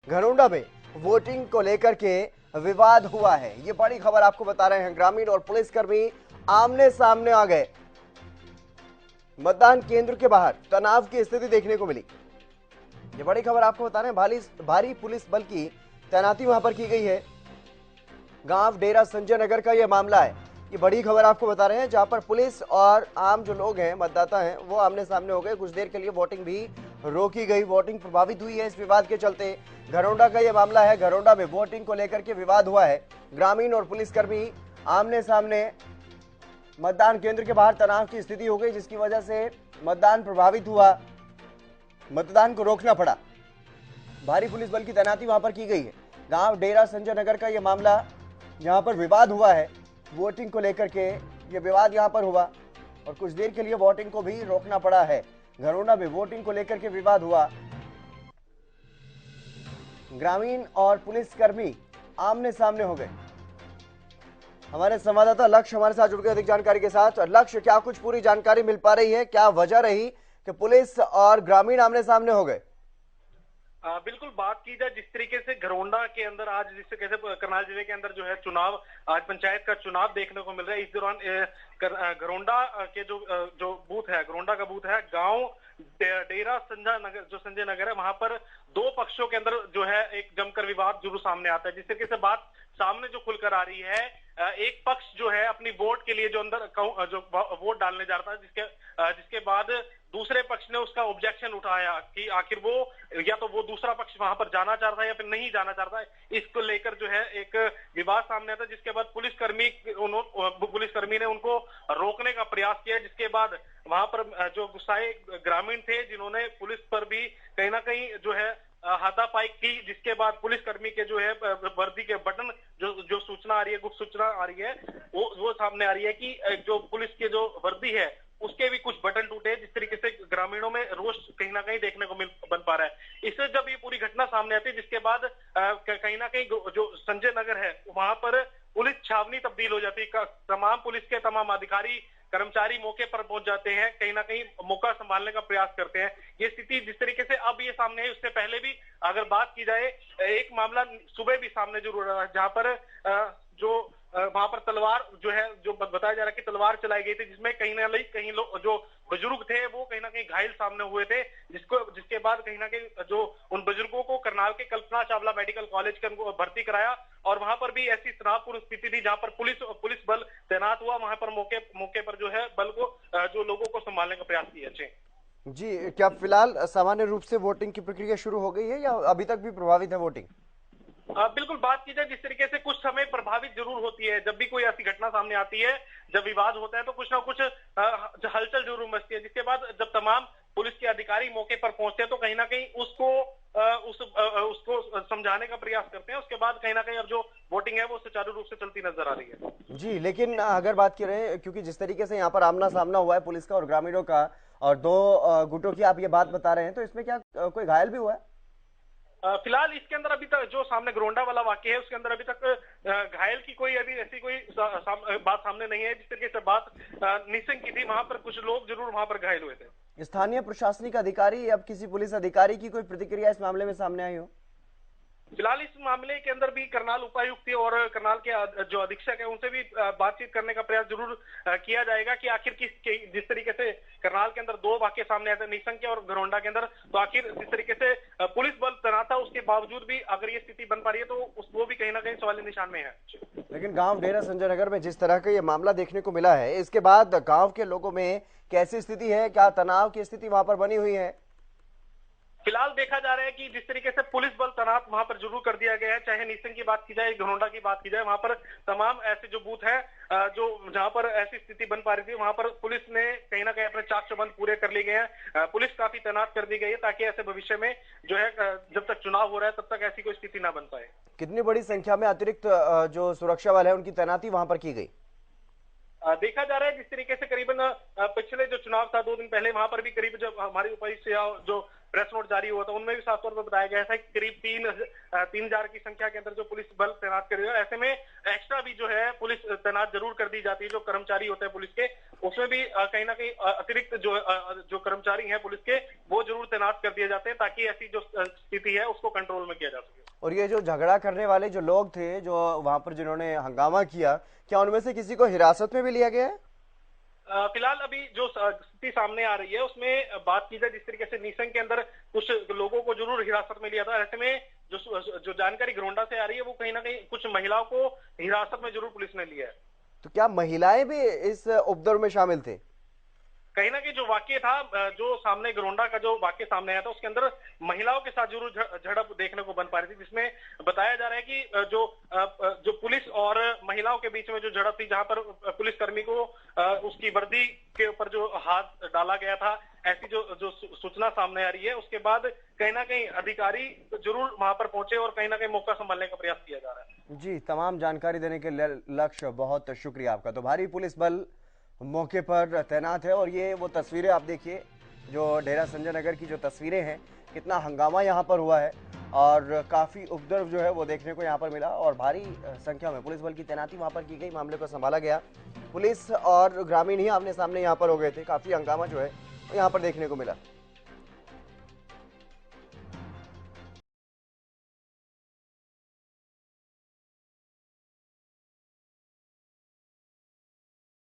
घरोंडा में वोटिंग को लेकर के विवाद हुआ है। ये बड़ी खबर आपको बता रहे हैं। ग्रामीण और पुलिसकर्मी आमने सामने आ गए। मतदान केंद्र के बाहर तनाव की स्थिति देखने को मिली। ये बड़ी खबर आपको बता रहे हैं। भारी पुलिस बल की तैनाती वहां पर की गई है। गांव डेरा संजय नगर का यह मामला है। ये बड़ी खबर आपको बता रहे हैं, जहां पर पुलिस और आम जो लोग हैं, मतदाता हैं, वो आमने सामने हो गए। कुछ देर के लिए वोटिंग भी रोकी गई। वोटिंग प्रभावित हुई है इस विवाद के चलते। घरोंडा का यह मामला है। घरोंडा में वोटिंग को लेकर के विवाद हुआ है। ग्रामीण और पुलिसकर्मी आमने सामने, मतदान केंद्र के बाहर तनाव की स्थिति हो गई, जिसकी वजह से मतदान प्रभावित हुआ, मतदान को रोकना पड़ा। भारी पुलिस बल की तैनाती वहां पर की गई है। गांव डेरा संजय नगर का यह मामला, जहां पर विवाद हुआ है वोटिंग को लेकर के। यह विवाद यहां पर हुआ और कुछ देर के लिए वोटिंग को भी रोकना पड़ा है। घरोंडा में वोटिंग को लेकर के विवाद हुआ। ग्रामीण और पुलिसकर्मी आमने सामने हो गए। हमारे संवाददाता लक्ष्य हमारे साथ जुड़ गए अधिक जानकारी के साथ। लक्ष्य, क्या कुछ पूरी जानकारी मिल पा रही है? क्या वजह रही कि पुलिस और ग्रामीण आमने सामने हो गए? बिल्कुल, बात की जाए जिस तरीके से घरोंडा के अंदर आज जिस कैसे करनाल जिले के अंदर जो है चुनाव, आज पंचायत का चुनाव देखने को मिल रहा है। इस दौरान घरोंडा के जो बूथ है, घरोंडा का बूथ है, गांव डेरा संजय नगर, जो संजय नगर है, वहां पर दो पक्षों के अंदर जो है एक जमकर विवाद जरूर सामने आता है। जिस तरीके से बात सामने जो खुलकर आ रही है, एक पक्ष जो है अपनी वोट के लिए जो अंदर जो वोट डालने जा रहा था, जिसके बाद दूसरे पक्ष ने उसका ऑब्जेक्शन उठाया कि आखिर वो या तो वो दूसरा पक्ष वहां पर जाना चाहता है या फिर नहीं जाना चाहता है। इसको लेकर जो है एक विवाद सामने आता है, जिसके बाद पुलिसकर्मी ने उनको रोकने का प्रयास किया, जिसके बाद वहां पर जो गुस्साए ग्रामीण थे, जिन्होंने पुलिस पर भी कहीं ना कहीं जो है हाथापाई की, जिसके बाद पुलिसकर्मी के जो है वर्दी के बटन, जो सूचना आ रही है, गुप्त सूचना आ रही है, वो सामने आ रही है कि जो पुलिस के जो वर्दी है उसके भी कुछ बटन टूटे। जिस तरीके से ग्रामीणों में रोष कहीं ना कहीं देखने को बन पा रहा है। इससे जब ये पूरी घटना सामने आती है, जिसके बाद कहीं ना कहीं जो संजय नगर है वहां पर पुलिस छावनी तब्दील हो जाती है। तमाम पुलिस के तमाम अधिकारी कर्मचारी मौके पर पहुंच जाते हैं, कहीं ना कहीं मौका संभालने का प्रयास करते हैं। ये स्थिति जिस तरीके से अब ये सामने है, उससे पहले भी अगर बात की जाए, एक मामला सुबह भी सामने जरूर रहा, जहां पर वहां पर तलवार जो है, जो बताया जा रहा है कि तलवार चलाई गई थी, जिसमें कहीं लोग जो बुजुर्ग थे वो कहीं ना कहीं घायल सामने हुए थे, जिसके बाद कहीं ना कहीं जो उन बुजुर्गों को करनाल के कल्पना चावला मेडिकल कॉलेज के भर्ती कराया। और वहां पर भी ऐसी तनावपूर्ण स्थिति थी, जहां पर पुलिस बल तैनात हुआ। वहां पर मौके पर जो है बल को जो लोगों को संभालने का प्रयास किया। जी, क्या फिलहाल सामान्य रूप से वोटिंग की प्रक्रिया शुरू हो गई है या अभी तक भी प्रभावित है वोटिंग? बिल्कुल, बात की जाए जिस तरीके से कुछ समय प्रभावित जरूर होती है। जब भी कोई ऐसी घटना सामने आती है, जब विवाद होता है, तो कुछ ना कुछ हलचल जरूर मचती है। जिसके बाद जब तमाम पुलिस के अधिकारी मौके पर पहुंचते हैं, तो कहीं ना कहीं उसको समझाने का प्रयास करते हैं। उसके बाद कहीं ना कहीं अब जो वोटिंग है वो सुचारू रूप से चलती नजर आ रही है। जी, लेकिन अगर बात करें, क्योंकि जिस तरीके से यहाँ पर आमना सामना हुआ है पुलिस का और ग्रामीणों का, और दो गुटों की आप ये बात बता रहे हैं, तो इसमें क्या कोई घायल भी हुआ है? फिलहाल इसके अंदर अभी तक जो सामने घरोंडा वाला वाक्य है, उसके अंदर अभी तक घायल की कोई अभी ऐसी कोई बात सामने नहीं है। जिस तरीके से बात निशंक की थी, वहां पर कुछ लोग जरूर वहां पर घायल हुए थे। स्थानीय प्रशासनिक अधिकारी, अब किसी पुलिस अधिकारी की कोई प्रतिक्रिया इस मामले में सामने आई हो? फिलहाल इस मामले के अंदर भी करनाल उपायुक्त और करनाल के जो अधीक्षक है, उनसे भी बातचीत करने का प्रयास जरूर किया जाएगा कि आखिर जिस तरीके से करनाल के अंदर दो वाक्य सामने आए थे, निशंक और घरोंडा के अंदर, तो आखिर जिस तरीके से पुलिस बल तैनात था, उसके बावजूद भी अगर ये स्थिति बन पा रही है, तो वो भी कहीं ना कहीं सवाल निशान में है। लेकिन गांव डेरा संजय नगर में जिस तरह का ये मामला देखने को मिला है, इसके बाद गांव के लोगों में कैसी स्थिति है? क्या तनाव की स्थिति वहां पर बनी हुई है? फिलहाल देखा जा रहा है कि जिस तरीके से पुलिस बल तैनात वहां पर जरूर कर दिया गया है, चाहे निशंक की बात की जाए, घरोंडा की बात की जाए, वहां पर तमाम ऐसे जो बूथ है, जो जहां पर ऐसी स्थिति बन पा रही थी, वहां पर पुलिस ने कहीं ना कहीं अपने चाक चौबंद पूरे कर लिए गए हैं। पुलिस काफी तैनात कर दी गई है, ताकि ऐसे भविष्य में जो है, जब तक चुनाव हो रहा है तब तक ऐसी कोई स्थिति ना बन पाए। कितनी बड़ी संख्या में अतिरिक्त जो सुरक्षा बल है उनकी तैनाती वहां पर की गई? देखा जा रहा है जिस तरीके से करीबन पिछले जो चुनाव था 2 दिन पहले, वहां पर भी करीब जब हमारी उपायुक्त जो प्रेस नोट जारी हुआ था, उनमें भी साफ तौर पर बताया गया था कि करीब 3,000 की संख्या के अंदर जो पुलिस बल तैनात कर दिया। ऐसे में एक्स्ट्रा भी जो है पुलिस तैनात जरूर कर दी जाती है। जो कर्मचारी होते हैं पुलिस के, उसमें भी कहीं ना कहीं अतिरिक्त जो कर्मचारी हैं पुलिस के, वो जरूर तैनात कर दिए जाते हैं, ताकि ऐसी जो स्थिति है उसको कंट्रोल में किया जा सके। और ये जो झगड़ा करने वाले जो लोग थे, जो वहां पर जिन्होंने हंगामा किया, क्या उनमें से किसी को हिरासत में भी लिया गया है? फिलहाल अभी जो स्थिति सामने आ रही है उसमें बात की जाए, जिस तरीके से नीसंग के अंदर कुछ लोगों को जरूर हिरासत में लिया था, ऐसे में जो जानकारी घरोंडा से आ रही है वो कहीं ना कहीं कुछ महिलाओं को हिरासत में जरूर पुलिस ने लिया है। तो क्या महिलाएं भी इस उपद्रव में शामिल थे? कहीं ना कहीं जो वाक्य था, जो सामने घरोंडा का जो वाक्य सामने आया था, उसके अंदर महिलाओं के साथ जरूर झड़प देखने को बन पा रही थी, जिसमें बताया जा रहा है कि जो पुलिस और महिलाओं के बीच में जो झड़प थी, जहां पर पुलिसकर्मी को उसकी वर्दी के ऊपर जो हाथ डाला गया था, ऐसी जो सूचना सामने आ रही है, उसके बाद कहीं ना कहीं अधिकारी जरूर वहां पर पहुंचे और कहीं ना कहीं मौका संभालने का प्रयास किया जा रहा है। जी, तमाम जानकारी देने के लक्ष्य, बहुत शुक्रिया आपका। तो भारी पुलिस बल मौके पर तैनात है और ये वो तस्वीरें आप देखिए, जो डेरा संजय नगर की जो तस्वीरें हैं, कितना हंगामा यहाँ पर हुआ है और काफ़ी उपद्रव जो है वो देखने को यहाँ पर मिला और भारी संख्या में पुलिस बल की तैनाती वहाँ पर की गई, मामले को संभाला गया। पुलिस और ग्रामीण ही आमने सामने यहाँ पर हो गए थे, काफ़ी हंगामा जो है यहाँ पर देखने को मिला।